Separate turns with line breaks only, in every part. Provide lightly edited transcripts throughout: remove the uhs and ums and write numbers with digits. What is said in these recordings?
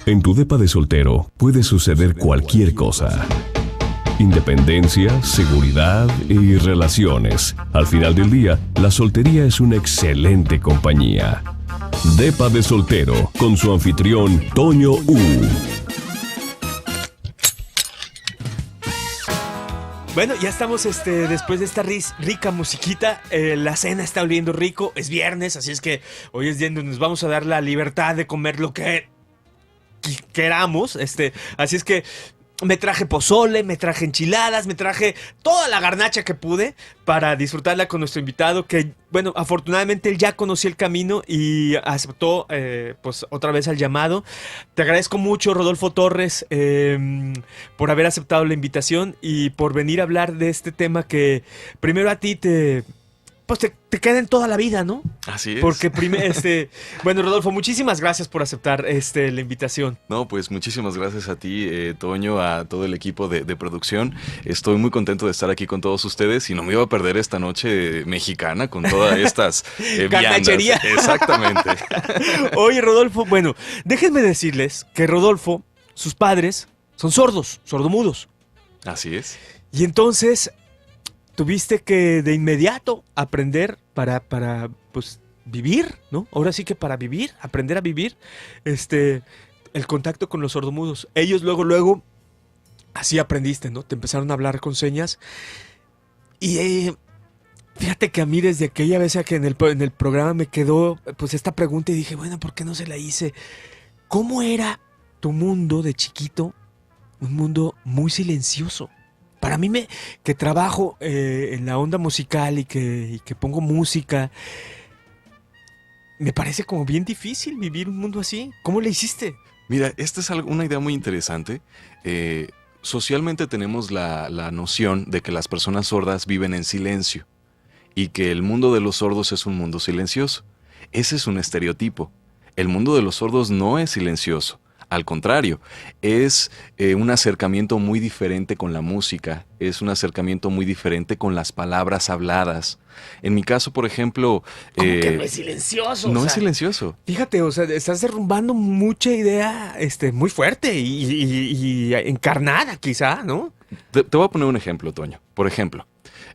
En tu depa de soltero puede suceder cualquier cosa. Independencia, seguridad y relaciones. Al final del día, la soltería es una excelente compañía. Depa de soltero, con su anfitrión, Toño U.
Bueno, ya estamos después de esta rica musiquita. La cena está oliendo rico, es viernes, así es que hoy es día en donde nos vamos a dar la libertad de comer lo que queramos. Así es que me traje pozole, me traje enchiladas, me traje toda la garnacha que pude para disfrutarla con nuestro invitado que, bueno, afortunadamente él ya conocía el camino y aceptó pues otra vez al llamado. Te agradezco mucho, Rodolfo Torres, por haber aceptado la invitación y por venir a hablar de este tema que primero a ti te queda en toda la vida, ¿no?
Así es.
Porque bueno, Rodolfo, muchísimas gracias por aceptar la invitación.
No, pues muchísimas gracias a ti, Toño, a todo el equipo de producción. Estoy muy contento de estar aquí con todos ustedes y no me iba a perder esta noche mexicana con todas estas
Carnachería.
Exactamente.
Oye, Rodolfo, bueno, déjenme decirles que Rodolfo, sus padres, son sordomudos.
Así es.
Y entonces tuviste que de inmediato aprender para pues vivir, ¿no? Ahora sí que para vivir, aprender a vivir, el contacto con los sordomudos. Ellos luego, así aprendiste, ¿no? Te empezaron a hablar con señas. Y fíjate que a mí desde aquella vez que en el programa me quedó pues esta pregunta y dije, bueno, ¿por qué no se la hice? ¿Cómo era tu mundo de chiquito? Un mundo muy silencioso. Para mí que trabajo en la onda musical y que pongo música, me parece como bien difícil vivir un mundo así. ¿Cómo le hiciste?
Mira, esta es una idea muy interesante. Socialmente tenemos la noción de que las personas sordas viven en silencio y que el mundo de los sordos es un mundo silencioso. Ese es un estereotipo. El mundo de los sordos no es silencioso. Al contrario, es un acercamiento muy diferente con la música, es un acercamiento muy diferente con las palabras habladas. En mi caso, por ejemplo...
¿Cómo que no es silencioso?
No es silencioso.
Fíjate, o sea, estás derrumbando mucha idea muy fuerte y encarnada quizá, ¿no?
Te voy a poner un ejemplo, Toño. Por ejemplo,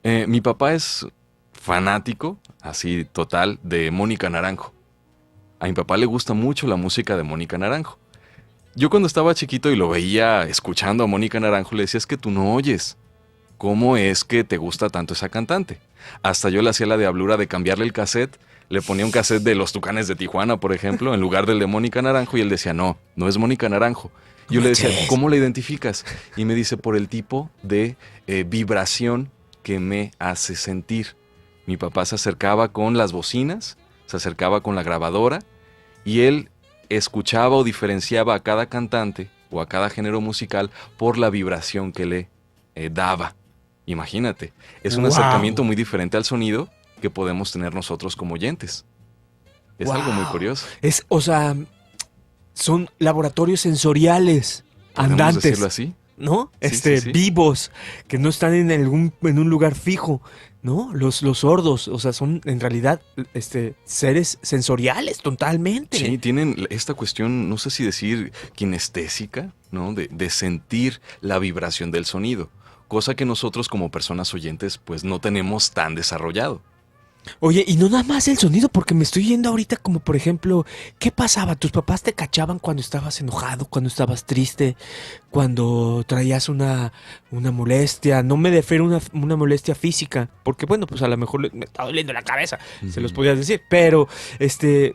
mi papá es fanático, así total, de Mónica Naranjo. A mi papá le gusta mucho la música de Mónica Naranjo. Yo cuando estaba chiquito y lo veía escuchando a Mónica Naranjo, le decía, es que tú no oyes. ¿Cómo es que te gusta tanto esa cantante? Hasta yo le hacía la diablura de cambiarle el cassette. Le ponía un cassette de Los Tucanes de Tijuana, por ejemplo, en lugar del de Mónica Naranjo, y él decía, no es Mónica Naranjo. Yo le decía, ¿cómo la identificas? Y me dice, por el tipo de vibración que me hace sentir. Mi papá se acercaba con las bocinas, se acercaba con la grabadora, y él escuchaba o diferenciaba a cada cantante o a cada género musical por la vibración que le daba. Imagínate, es un acercamiento muy diferente al sonido que podemos tener nosotros como oyentes. Es algo muy curioso.
O sea, son laboratorios sensoriales andantes.
¿Podemos decirlo así?
¿No?
Sí.
Vivos, que no están en un lugar fijo, ¿no? Los sordos, o sea, son en realidad seres sensoriales totalmente.
Sí, tienen esta cuestión, no sé si decir kinestésica, ¿no? De sentir la vibración del sonido, cosa que nosotros como personas oyentes pues no tenemos tan desarrollado.
Oye, y no nada más el sonido, porque me estoy yendo ahorita como, por ejemplo, ¿qué pasaba? ¿Tus papás te cachaban cuando estabas enojado, cuando estabas triste, cuando traías una molestia? No me refiero a una molestia física, porque bueno, pues a lo mejor me está doliendo la cabeza, se los podías decir, pero de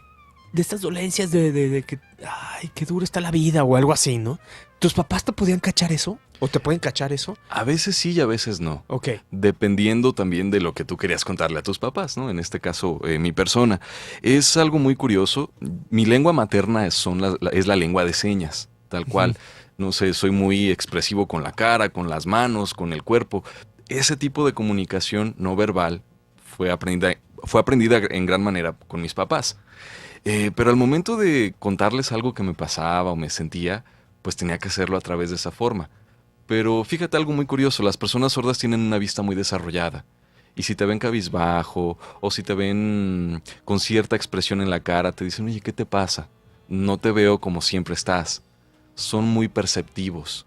estas dolencias de que, ay, qué duro está la vida o algo así, ¿no? ¿Tus papás te podían cachar eso? ¿O te pueden cachar eso?
A veces sí y a veces no.
Ok.
Dependiendo también de lo que tú querías contarle a tus papás, ¿no? En este caso, mi persona. Es algo muy curioso. Mi lengua materna es la lengua de señas, tal cual. No sé, soy muy expresivo con la cara, con las manos, con el cuerpo. Ese tipo de comunicación no verbal fue aprendida en gran manera con mis papás. Pero al momento de contarles algo que me pasaba o me sentía, pues tenía que hacerlo a través de esa forma. Pero fíjate algo muy curioso, las personas sordas tienen una vista muy desarrollada. Y si te ven cabizbajo o si te ven con cierta expresión en la cara, te dicen, oye, ¿qué te pasa? No te veo como siempre estás. son muy perceptivos,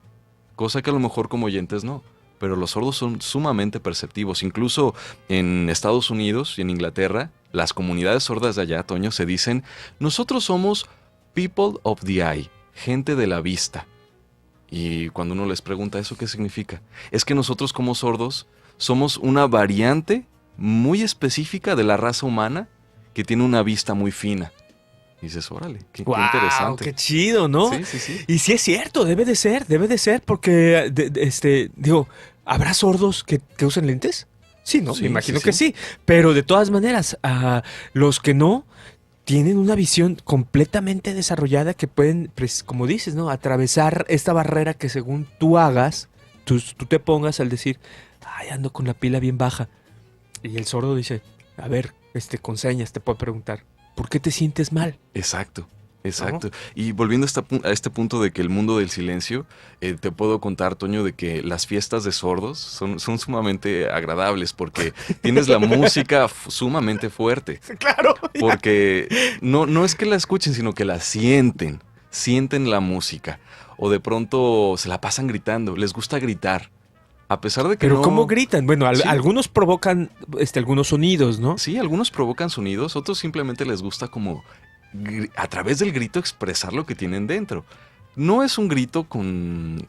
cosa que a lo mejor como oyentes no, pero los sordos son sumamente perceptivos. Incluso en Estados Unidos y en Inglaterra, las comunidades sordas de allá, Toño, se dicen, nosotros somos people of the eye, gente de la vista. Y cuando uno les pregunta eso, ¿qué significa? Es que nosotros como sordos somos una variante muy específica de la raza humana que tiene una vista muy fina. Y dices, órale, qué interesante.
Qué chido, ¿no?
Sí, sí, sí.
Y sí es cierto, debe de ser, porque, digo, ¿habrá sordos que usen lentes? Sí, ¿no?
Sí,
Me imagino
sí,
que
sí.
sí. Pero de todas maneras, los que no tienen una visión completamente desarrollada que pueden, pues, como dices, ¿no? Atravesar esta barrera que según tú hagas, tú te pongas al decir, ay, ando con la pila bien baja. Y el sordo dice, a ver, con señas te puedo preguntar, ¿por qué te sientes mal?
Exacto. Y volviendo a este punto de que el mundo del silencio, te puedo contar, Toño, de que las fiestas de sordos son sumamente agradables porque tienes la música sumamente fuerte.
Claro.
Porque no es que la escuchen, sino que la sienten la música. O de pronto se la pasan gritando, les gusta gritar. A pesar de que
Pero
no...
¿cómo gritan? Bueno,
Sí.
algunos provocan algunos sonidos, ¿no?
Sí, algunos provocan sonidos, otros simplemente les gusta como a través del grito expresar lo que tienen dentro. No es un grito con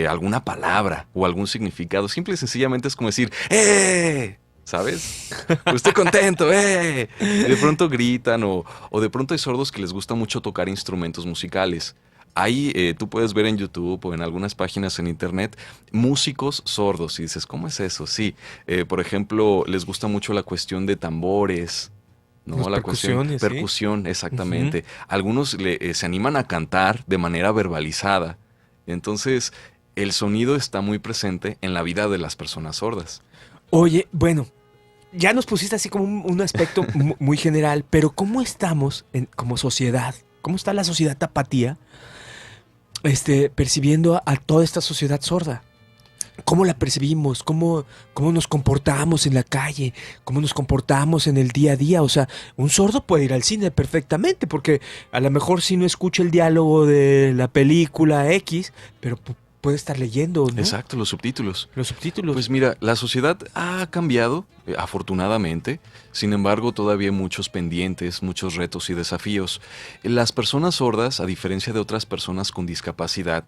alguna palabra o algún significado, simple y sencillamente es como decir ¡eh! ¿Sabes? Pues estoy contento, ¡eh! Y de pronto gritan o de pronto hay sordos que les gusta mucho tocar instrumentos musicales. Ahí tú puedes ver en YouTube o en algunas páginas en internet músicos sordos y dices, ¿cómo es eso? Sí, por ejemplo, les gusta mucho la cuestión de tambores, ¿no?
Las
La cuestión
percusiones, ¿sí?
percusión, exactamente. Algunos se animan a cantar de manera verbalizada. Entonces, el sonido está muy presente en la vida de las personas sordas.
Oye, bueno, ya nos pusiste así como un aspecto muy general, pero ¿cómo estamos como sociedad? ¿Cómo está la sociedad tapatía percibiendo a toda esta sociedad sorda? ¿Cómo la percibimos? ¿Cómo nos comportamos en la calle? ¿Cómo nos comportamos en el día a día? O sea, un sordo puede ir al cine perfectamente, porque a lo mejor sí no escucha el diálogo de la película X, pero puede estar leyendo, ¿no?
Exacto, los subtítulos.
Los subtítulos.
Pues mira, la sociedad ha cambiado, afortunadamente. Sin embargo, todavía hay muchos pendientes, muchos retos y desafíos. Las personas sordas, a diferencia de otras personas con discapacidad,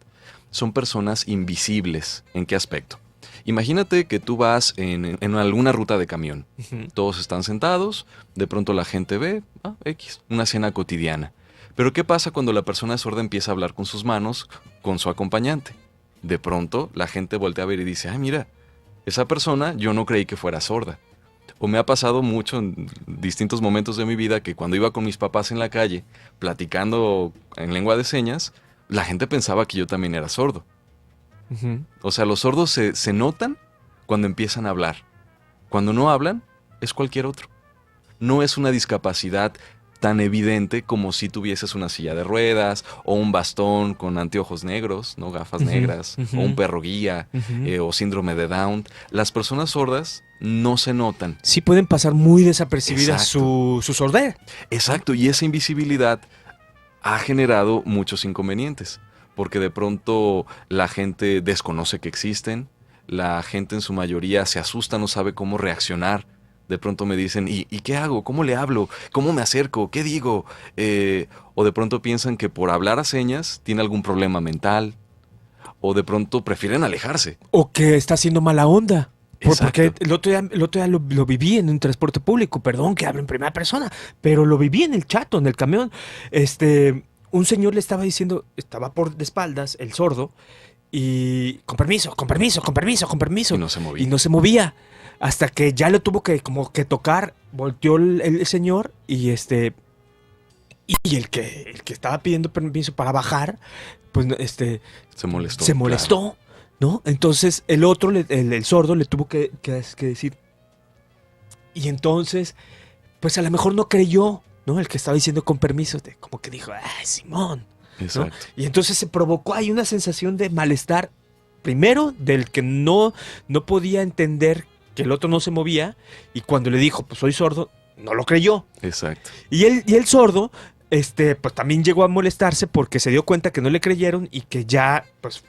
son personas invisibles. ¿En qué aspecto? Imagínate que tú vas en alguna ruta de camión.
Ujú.
Todos están sentados, de pronto la gente ve, X, una escena cotidiana. Pero ¿qué pasa cuando la persona sorda empieza a hablar con sus manos, con su acompañante? De pronto la gente voltea a ver y dice, ay, mira, esa persona yo no creí que fuera sorda. O me ha pasado mucho en distintos momentos de mi vida que cuando iba con mis papás en la calle, platicando en lengua de señas, la gente pensaba que yo también era sordo.
Ujú.
O sea, los sordos se notan cuando empiezan a hablar. Cuando no hablan, es cualquier otro. No es una discapacidad tan evidente como si tuvieses una silla de ruedas o un bastón con anteojos negros, ¿no? Gafas
Ujú,
negras,
ujú.
o un perro guía,
Ujú.
o síndrome de Down. Las personas sordas no se notan.
Sí pueden pasar muy desapercibidas
Exacto.
su sordera.
Exacto, y esa invisibilidad ha generado muchos inconvenientes, porque de pronto la gente desconoce que existen, la gente en su mayoría se asusta, no sabe cómo reaccionar. De pronto me dicen, ¿y qué hago? ¿Cómo le hablo? ¿Cómo me acerco? ¿Qué digo? O de pronto piensan que por hablar a señas tiene algún problema mental, o de pronto prefieren alejarse.
O que está haciendo mala onda. Porque
Exacto.
el otro día lo viví en un transporte público, perdón que hablo en primera persona, pero lo viví en el chato, en el camión. Un señor le estaba diciendo, estaba por de espaldas, el sordo, y con permiso, con permiso, con permiso, con permiso.
Y no se movía.
Y no se movía. Hasta que ya lo tuvo que como que tocar, volteó el señor y y el que estaba pidiendo permiso para bajar, pues
Se molestó.
se molestó, ¿no? Entonces el otro, el sordo, le tuvo que decir. Y entonces, pues a lo mejor no creyó, ¿no? El que estaba diciendo con permiso, como que dijo, ¡ay, Simón! ¿no?
Exacto.
Y entonces se provocó ahí una sensación de malestar, primero, del que no podía entender que el otro no se movía, y cuando le dijo, pues soy sordo, no lo creyó.
Exacto.
Y el sordo pues también llegó a molestarse porque se dio cuenta que no le creyeron y que ya, pues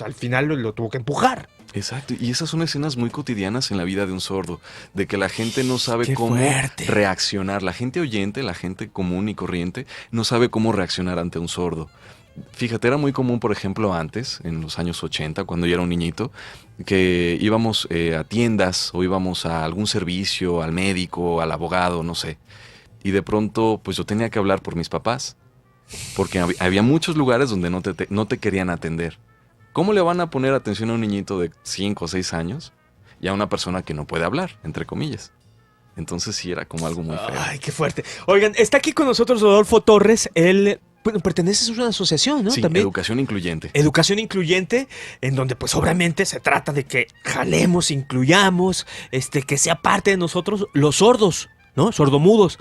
al final lo tuvo que empujar.
Exacto, y esas son escenas muy cotidianas en la vida de un sordo, de que la gente no sabe
¡Qué
cómo
fuerte!
reaccionar. La gente oyente, la gente común y corriente, no sabe cómo reaccionar ante un sordo. Fíjate, era muy común, por ejemplo, antes, en los años 80, cuando yo era un niñito, que íbamos a tiendas o íbamos a algún servicio, al médico, al abogado, no sé. Y de pronto, pues yo tenía que hablar por mis papás, porque había muchos lugares donde no te querían atender. ¿Cómo le van a poner atención a un niñito de 5 o 6 años y a una persona que no puede hablar, entre comillas? Entonces sí era como algo muy feo.
Ay, qué fuerte. Oigan, está aquí con nosotros Rodolfo Torres. Él, bueno, perteneces a una asociación, ¿no?
Sí,
También.
educación incluyente.
Educación incluyente, en donde pues obviamente se trata de que jalemos, incluyamos, que sea parte de nosotros los sordos, ¿no? Sordomudos.